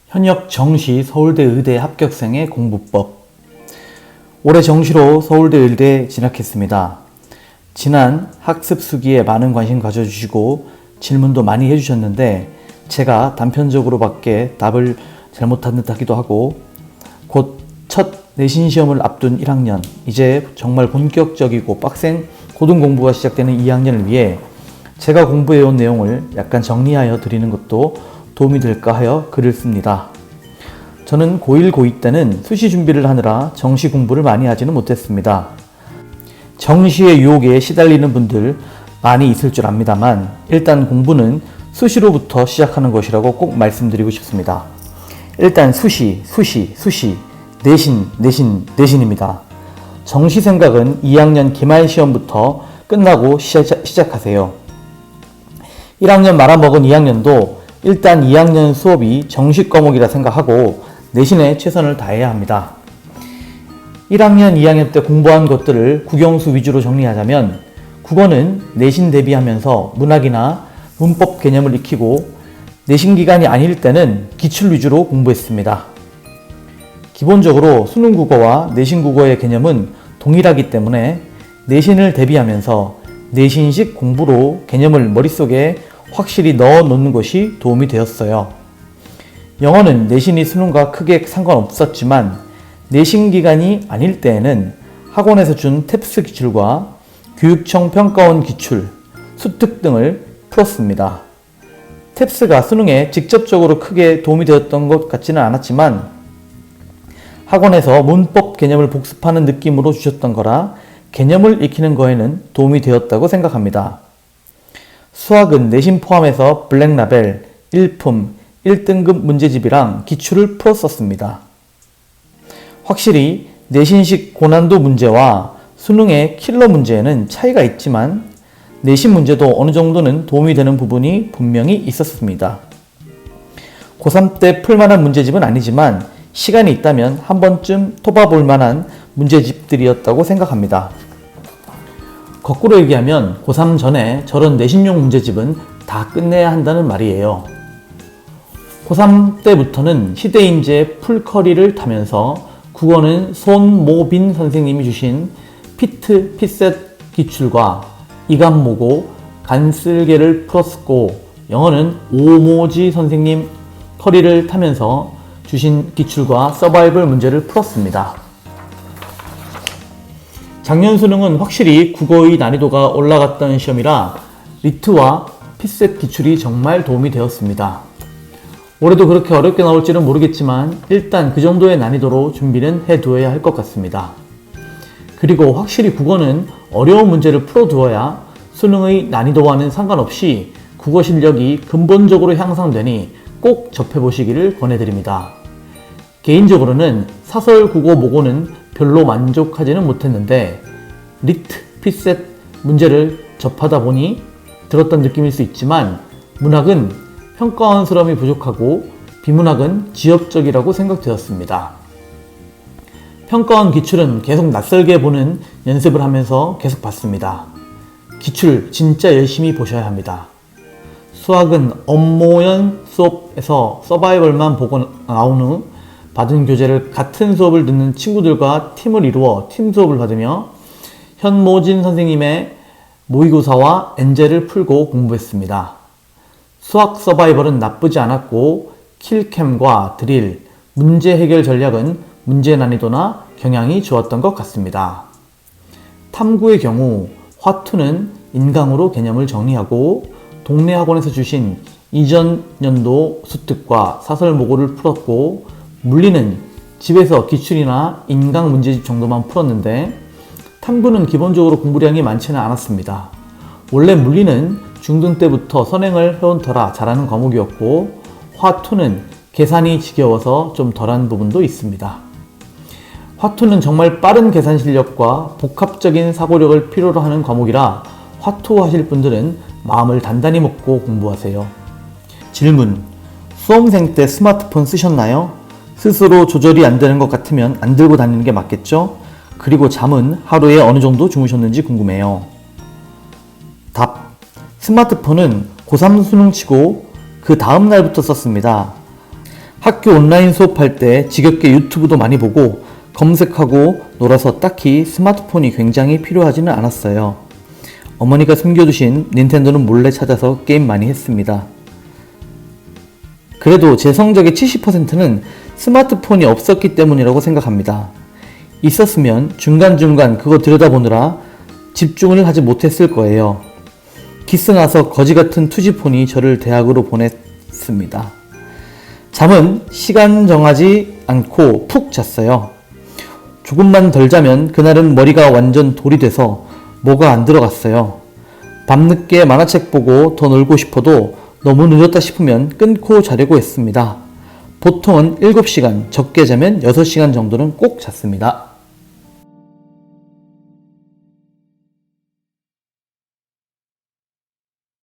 현역 정시 서울대 의대 합격생의 공부법. 올해 정시로 서울대 의대 진학했습니다. 지난 학습 수기에 많은 관심 가져주시고 질문도 많이 해주셨는데 제가 단편적으로밖에 답을 잘못한 듯 하기도 하고 곧 첫 내신 시험을 앞둔 1학년, 이제 정말 본격적이고 빡센 고등 공부가 시작되는 2학년을 위해 제가 공부해온 내용을 약간 정리하여 드리는 것도 도움이 될까 하여 글을 씁니다. 저는 고1, 고2 때는 수시 준비를 하느라 정시 공부를 많이 하지는 못했습니다. 정시의 유혹에 시달리는 분들 많이 있을 줄 압니다만 일단 공부는 수시로부터 시작하는 것이라고 꼭 말씀드리고 싶습니다. 일단 수시, 내신입니다. 정시 생각은 2학년 기말 시험부터 끝나고 시작하세요. 1학년 말아먹은 2학년도 일단 2학년 수업이 정시 과목이라 생각하고 내신에 최선을 다해야 합니다. 1학년, 2학년 때 공부한 것들을 국영수 위주로 정리하자면 국어는 내신 대비하면서 문학이나 문법 개념을 익히고 내신 기간이 아닐 때는 기출 위주로 공부했습니다. 기본적으로 수능 국어와 내신 국어의 개념은 동일하기 때문에 내신을 대비하면서 내신식 공부로 개념을 머릿속에 확실히 넣어 놓는 것이 도움이 되었어요. 영어는 내신이 수능과 크게 상관없었지만 내신 기간이 아닐 때에는 학원에서 준 탭스 기출과 교육청 평가원 기출, 수특 등을 풀었습니다. 탭스가 수능에 직접적으로 크게 도움이 되었던 것 같지는 않았지만 학원에서 문법 개념을 복습하는 느낌으로 주셨던 거라 개념을 익히는 거에는 도움이 되었다고 생각합니다. 수학은 내신 포함해서 블랙라벨, 1품, 1등급 문제집이랑 기출을 풀었었습니다. 확실히 내신식 고난도 문제와 수능의 킬러 문제에는 차이가 있지만 내신 문제도 어느 정도는 도움이 되는 부분이 분명히 있었습니다. 고3 때 풀만한 문제집은 아니지만 시간이 있다면 한 번쯤 토봐볼 만한 문제집들이었다고 생각합니다. 거꾸로 얘기하면 고3 전에 저런 내신용 문제집은 다 끝내야 한다는 말이에요. 고3 때부터는 시대인재 풀커리를 타면서 국어는 손모빈 선생님이 주신 피트, 피셋 기출과 이감모고, 간쓸개를 풀었고 영어는 오모지 선생님 커리를 타면서 주신 기출과 서바이벌 문제를 풀었습니다. 작년 수능은 확실히 국어의 난이도가 올라갔던 시험이라 리트와 피셋 기출이 정말 도움이 되었습니다. 올해도 그렇게 어렵게 나올지는 모르겠지만 일단 그 정도의 난이도로 준비는 해두어야 할 것 같습니다. 그리고 확실히 국어는 어려운 문제를 풀어두어야 수능의 난이도와는 상관없이 국어 실력이 근본적으로 향상되니 꼭 접해보시기를 권해드립니다. 개인적으로는 사설 국어 모고는 별로 만족하지는 못했는데 리트, 피셋 문제를 접하다 보니 들었던 느낌일 수 있지만 문학은 평가원스러움이 부족하고 비문학은 지역적이라고 생각되었습니다. 평가원 기출은 계속 낯설게 보는 연습을 하면서 계속 봤습니다. 기출 진짜 열심히 보셔야 합니다. 수학은 업모연 수업에서 서바이벌만 보고 나온 후 받은 교재를 같은 수업을 듣는 친구들과 팀을 이루어 팀 수업을 받으며 현모진 선생님의 모의고사와 엔젤을 풀고 공부했습니다. 수학 서바이벌은 나쁘지 않았고 킬캠과 드릴, 문제 해결 전략은 문제 난이도나 경향이 좋았던 것 같습니다. 탐구의 경우 화투는 인강으로 개념을 정리하고 동네 학원에서 주신 이전 연도 수특과 사설 모고를 풀었고 물리는 집에서 기출이나 인강 문제집 정도만 풀었는데 탐구는 기본적으로 공부량이 많지는 않았습니다. 원래 물리는 중등 때부터 선행을 해온 터라 잘하는 과목이었고 화투는 계산이 지겨워서 좀 덜한 부분도 있습니다. 화투는 정말 빠른 계산 실력과 복합적인 사고력을 필요로 하는 과목이라 화투 하실 분들은 마음을 단단히 먹고 공부하세요. 질문: 수험생 때 스마트폰 쓰셨나요? 스스로 조절이 안 되는 것 같으면 안 들고 다니는 게 맞겠죠? 그리고 잠은 하루에 어느 정도 주무셨는지 궁금해요. 답: 스마트폰은 고3 수능 치고 그 다음 날부터 썼습니다. 학교 온라인 수업할 때 지겹게 유튜브도 많이 보고 검색하고 놀아서 딱히 스마트폰이 굉장히 필요하지는 않았어요. 어머니가 숨겨두신 닌텐도는 몰래 찾아서 게임 많이 했습니다. 그래도 제 성적의 70%는 스마트폰이 없었기 때문이라고 생각합니다. 있었으면 중간중간 그거 들여다보느라 집중을 하지 못했을 거예요. 기스 나서 거지 같은 투지폰이 저를 대학으로 보냈습니다. 잠은 시간 정하지 않고 푹 잤어요. 조금만 덜 자면 그날은 머리가 완전 돌이 돼서 뭐가 안 들어갔어요. 밤늦게 만화책 보고 더 놀고 싶어도 너무 늦었다 싶으면 끊고 자려고 했습니다. 보통은 7시간, 적게 자면 6시간 정도는 꼭 잤습니다.